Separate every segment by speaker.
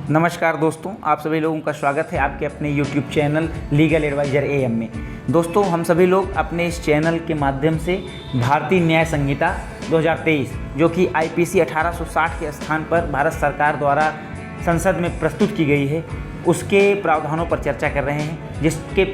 Speaker 1: नमस्कार दोस्तों, आप सभी लोगों का स्वागत है आपके अपने YouTube channel legal adviser AM में। दोस्तों, हम सभी लोग अपने इस चैनल के माध्यम से भारतीय न्याय संहिता 2023 जो कि IPC 1860 के स्थान पर भारत सरकार द्वारा संसद में प्रस्तुत की गई है, उसके प्रावधानों पर चर्चा कर रहे हैं,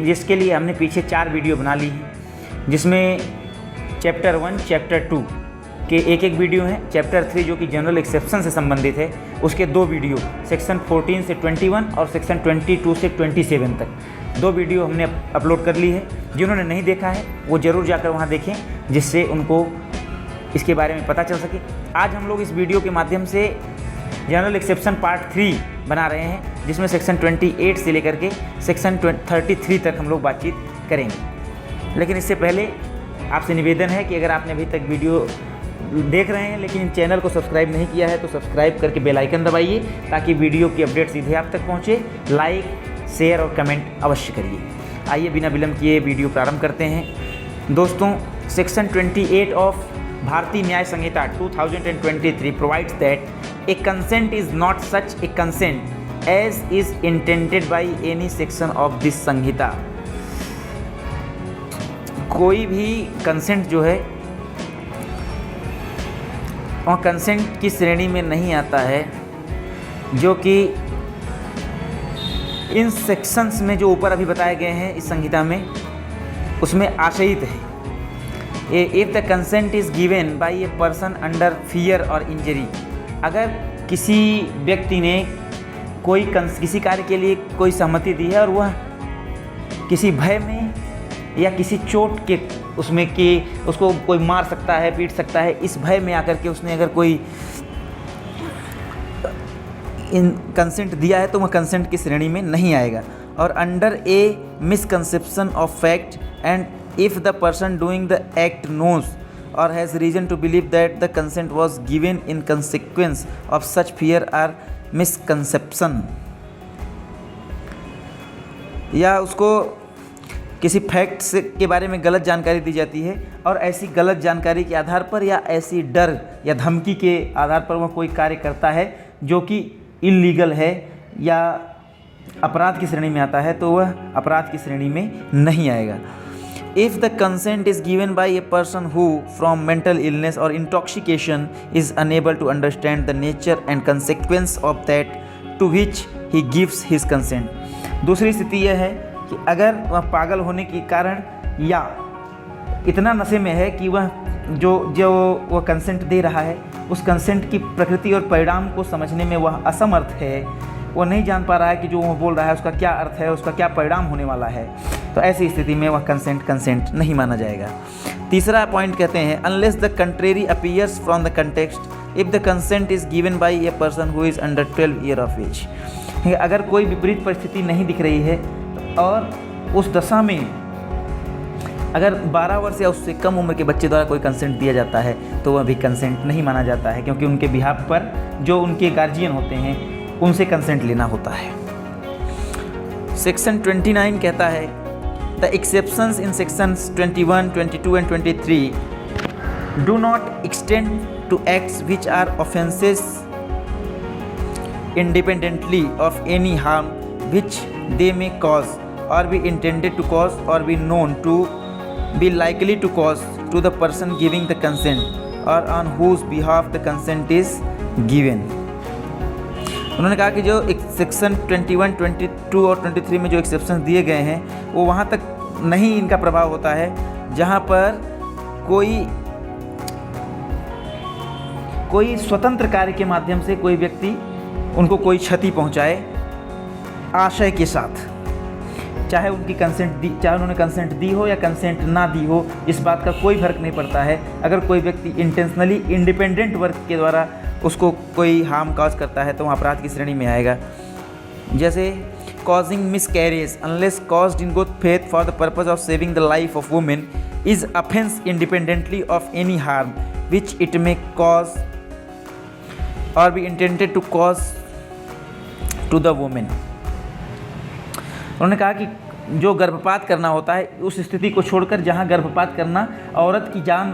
Speaker 1: जिसके लिए हमने पीछे 4 वीडियो बना ली हैं, जिसमें चैप्टर 1, चैप्टर 2 के एक वीडियो हैं। चैप्टर 3 जो कि जनरल एक्सेप्शन से संबंधित है, उसके 2 वीडियो सेक्शन 14 से 21 और सेक्शन 22 से 27 तक 2 वीडियो हमने अपलोड कर ली है। जिन्होंने नहीं देखा है वो ज़रूर जाकर वहाँ देखें, जिससे उनको इसके बारे में पता चल सके। आज हम लोग इस वीडियो के माध्यम से जनरल एक्सेप्शन पार्ट 3 बना रहे हैं, जिसमें सेक्शन 28 से लेकर के सेक्शन 33 तक हम लोग बातचीत करेंगे। लेकिन इससे पहले आपसे निवेदन है कि अगर आपने अभी तक वीडियो देख रहे हैं लेकिन चैनल को सब्सक्राइब नहीं किया है तो सब्सक्राइब करके बेल आइकन दबाइए, ताकि वीडियो की अपडेट सीधे आप तक पहुंचे। लाइक, शेयर और कमेंट अवश्य करिए। आइए बिना विलंब किए वीडियो प्रारंभ करते हैं। दोस्तों, section 28 of Bharatiya Nyaya Sanhita 2023 provides that a consent is not such a consent as is intended by any section of this Sanhita. कोई भी कंसेंट जो है वह कंसेंट की श्रेणी में नहीं आता है जो कि इन सेक्शंस में जो ऊपर अभी बताए गए हैं इस संहिता में, उसमें आशयित है। If the consent is given by a person under fear और इंजरी, अगर किसी व्यक्ति ने किसी कार्य के लिए कोई सहमति दी है और वह किसी भय में या किसी चोट के उसमें कि उसको कोई मार सकता है, पीट सकता है, इस भय में आकर के उसने अगर कोई कंसेंट दिया है तो वह कंसेंट की श्रेणी में नहीं आएगा। और under a misconception of fact and if the person doing the act knows or has reason to believe that the consent was given in consequence of such fear or misconception, या उसको किसी fact से के बारे में गलत जानकारी दी जाती है और ऐसी गलत जानकारी के आधार पर या ऐसी डर या धमकी के आधार पर वह कोई कार्य करता है जो कि इल्लीगल है या अपराध की श्रेणी में आता है, तो वह अपराध की श्रेणी में नहीं आएगा। If the consent is given by a person who from mental illness or intoxication is unable to understand the nature and consequence of that to which he gives his consent. दूसरी स्थिति यह है कि अगर वह पागल होने के कारण या इतना नशे में है कि वह वह कंसेंट दे रहा है, उस कंसेंट की प्रकृति और परिणाम को समझने में वह असमर्थ है, वह नहीं जान पा रहा है कि जो वह बोल रहा है उसका क्या अर्थ है, उसका क्या परिणाम होने वाला है, तो ऐसी स्थिति में वह कंसेंट नहीं माना जाएगा। तीसरा पॉइंट कहते हैं, unless the contrary appears from the context if the consent is given by a person who is under 12 year of age. अगर कोई विपरीत परिस्थिति नहीं दिख रही है और उस दशा में अगर 12 वर्ष या उससे कम उम्र के बच्चे द्वारा कोई कंसेंट दिया जाता है तो वह भी कंसेंट नहीं माना जाता है, क्योंकि उनके बिहाफ पर जो उनके गार्जियन होते हैं उनसे कंसेंट लेना होता है। सेक्शन 29 कहता है, the exceptions in sections 21, 22 and 23 do not extend to acts which are offences independently of any harm which they may cause or be intended to cause or be known to be likely to cause to the person giving the consent or on whose behalf the consent is given। उन्होंने कहा कि जो section 21, 22 और 23 में जो exception दिए गए हैं वो वहाँ तक नहीं इनका प्रभाव होता है जहाँ पर कोई स्वतंत्र कार्य के माध्यम से कोई व्यक्ति उनको कोई क्षति पहुँचाए आशय के साथ, चाहे उन्होंने कंसेंट दी हो या कंसेंट ना दी हो, इस बात का कोई फर्क नहीं पड़ता है। अगर कोई व्यक्ति इंटेंशनली इंडिपेंडेंट वर्क के द्वारा उसको कोई हार्म कॉज करता है तो वह अपराध की श्रेणी में आएगा। जैसे causing miscarriage unless caused in good faith for the purpose of saving the life of women is offence independently of any harm which it may cause or be intended to cause to the women. उन्होंने कहा कि जो गर्भपात करना होता है उस स्थिति को छोड़कर, जहां गर्भपात करना औरत की जान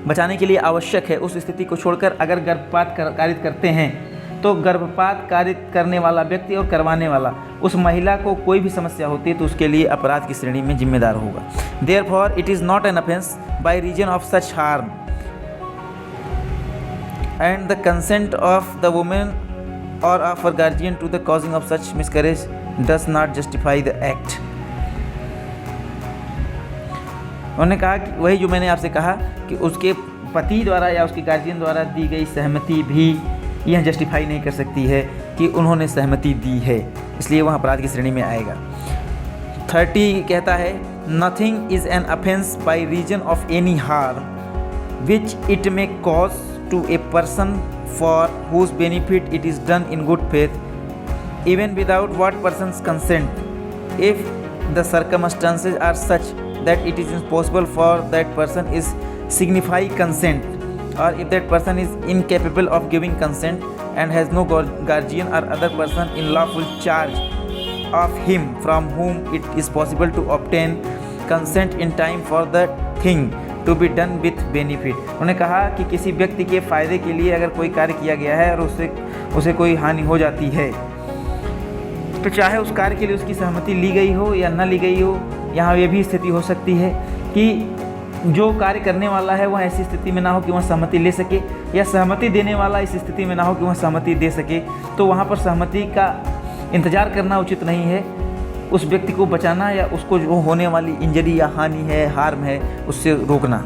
Speaker 1: बचाने के लिए आवश्यक है, उस स्थिति को छोड़कर अगर गर्भपात कारित करते हैं तो गर्भपात कार्य करने वाला व्यक्ति और करवाने वाला उस महिला को कोई भी समस्या होती है तो उसके लिए अपराध की श्रेणी में जिम्मेदार होगा। Therefore it is not an offence by reason of such harm and the consent of the women or of her guardian to the causing of such miscarriage does not justify the act. उन्होंने कहा कि वही जो मैंने आपसे कहा कि उसके पति द्वारा या उसके गार्जियन द्वारा दी गई सहमति भी यह जस्टिफाई नहीं कर सकती है कि उन्होंने सहमति दी है, इसलिए वह अपराध की श्रेणी में आएगा। 30 कहता है nothing is an offence by reason of any harm which it may cause to a person for whose benefit it is done in good faith even without what person's consent if the circumstances are such that it is impossible for that person is signify consent or if that person is incapable of giving consent and has no guardian or other person in lawful charge of him from whom it is possible to obtain consent in time for the thing to be done with benefit। उन्होंने कहा कि किसी व्यक्ति के फ़ायदे के लिए अगर कोई कार्य किया गया है और उसे कोई हानि हो जाती है तो चाहे उस कार्य के लिए उसकी सहमति ली गई हो या न ली गई हो, यहाँ ये भी स्थिति हो सकती है कि जो कार्य करने वाला है वह ऐसी स्थिति में ना हो कि वह सहमति ले सके या सहमति देने वाला इस स्थिति में ना हो कि वह सहमति दे सके, तो वहाँ पर सहमति का इंतज़ार करना उचित नहीं है। उस व्यक्ति को बचाना या उसको जो होने वाली इंजरी या हानि है, हार्म है, उससे रोकना।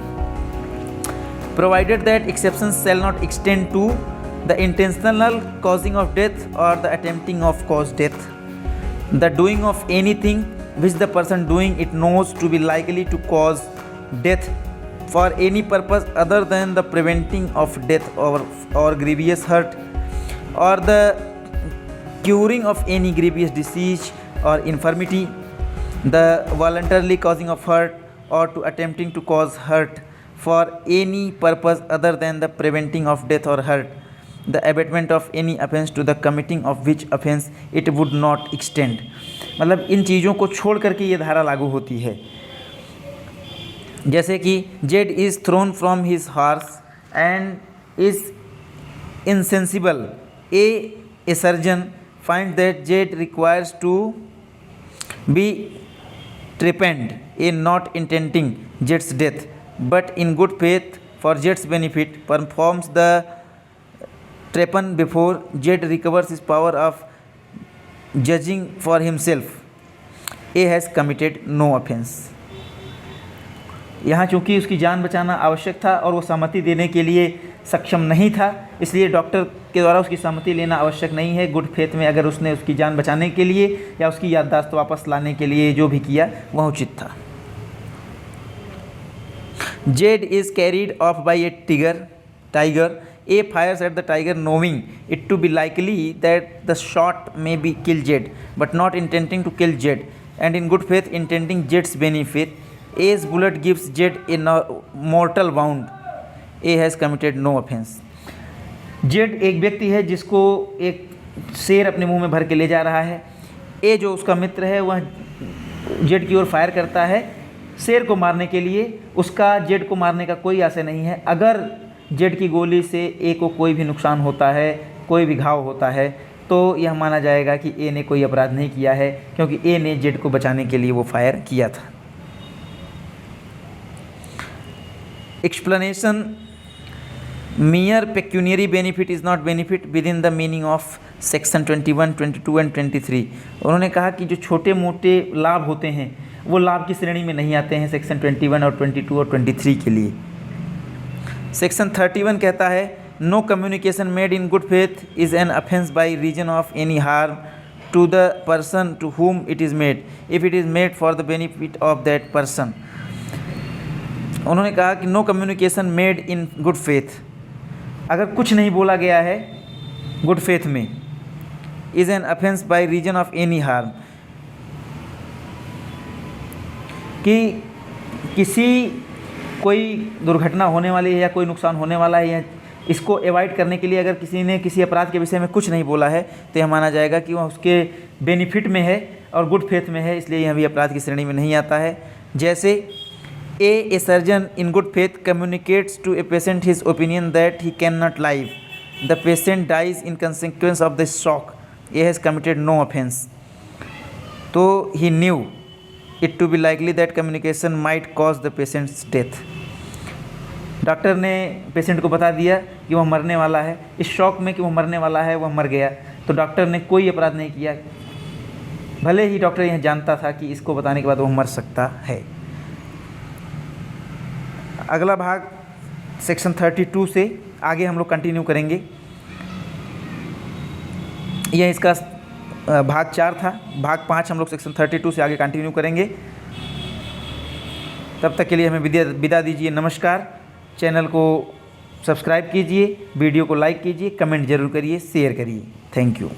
Speaker 1: Provided that exceptions shall not extend to the intentional causing of death or the attempting of cause death, the doing of anything which the person doing it knows to be likely to cause death for any purpose other than the preventing of death or grievous hurt or the curing of any grievous disease or infirmity, the voluntarily causing of hurt or to attempting to cause hurt for any purpose other than the preventing of death or hurt, the abatement of any offense to the committing of which offense it would not extend। मतलब इन चीज़ों को छोड़ करके ये धारा लागू होती है। जैसे कि Z is thrown from his horse and is insensible, a surgeon finds that Jade requires to be trepaned, a not intending Jade's death, but in good faith for Jade's benefit, performs the trepan before Jade recovers his power of judging for himself. A has committed no offense. यहाँ चूँकि उसकी जान बचाना आवश्यक था और वो सहमति देने के लिए सक्षम नहीं था, इसलिए डॉक्टर के द्वारा उसकी सहमति लेना आवश्यक नहीं है। गुड फेथ में अगर उसने उसकी जान बचाने के लिए या उसकी याददाश्त वापस लाने के लिए जो भी किया वह उचित था। Z is carried of by A tiger. A fires at the tiger knowing it to be likely that the shot may be kill Jade, but not intending to kill Jade, and in good faith intending Jade's benefit. A's bullet gives Jade a mortal wound. A has committed no offense. Z एक व्यक्ति है जिसको एक शेर अपने मुंह में भर के ले जा रहा है। ए जो उसका मित्र है वह जेड की ओर फायर करता है शेर को मारने के लिए। उसका जेड को मारने का कोई आशय नहीं है। अगर जेड की गोली से ए को कोई भी नुकसान होता है, कोई भी घाव होता है, तो यह माना जाएगा कि ए ने कोई अपराध नहीं किया है, क्योंकि ए ने जेड को बचाने के लिए वो फायर किया था। Explanation: mere pecuniary benefit is not benefit within the meaning of section 21, 22 and 23। उन्होंने कहा कि जो छोटे मोटे लाभ होते हैं वो लाभ की श्रेणी में नहीं आते हैं सेक्शन 21 और 22 और 23 के लिए। सेक्शन 31 कहता है no communication made in good faith is an offence by reason of any harm to the person to whom it is made if it is made for the benefit of that person। उन्होंने कहा कि no communication made in good faith, अगर कुछ नहीं बोला गया है good faith में, is an offence by reason of any harm, कि किसी कोई दुर्घटना होने वाली है या कोई नुकसान होने वाला है या इसको अवॉइड करने के लिए अगर किसी ने किसी अपराध के विषय में कुछ नहीं बोला है तो यह माना जाएगा कि वह उसके बेनिफिट में है और गुड फेथ में है, इसलिए यह भी अपराध की श्रेणी में नहीं आता है। जैसे a surgeon in good faith communicates to a patient his opinion that he cannot live the patient dies in consequence of the shock, A has committed no offence. तो he knew it to be likely that communication might cause the patient's death. Doctor ने patient को बता दिया कि वह मरने वाला है, इस शॉक में कि वह मरने वाला है वह मर गया। तो डॉक्टर ने कोई अपराध नहीं किया, भले ही डॉक्टर यह जानता था कि इसको बताने के बाद वह मर सकता है। अगला भाग सेक्शन 32 से आगे हम लोग कंटिन्यू करेंगे। यह इसका भाग 4 था। भाग 5 हम लोग सेक्शन 32 से आगे कंटिन्यू करेंगे। तब तक के लिए हमें विदा दीजिए। नमस्कार। चैनल को सब्सक्राइब कीजिए, वीडियो को लाइक कीजिए, कमेंट जरूर करिए, शेयर करिए। Thank you.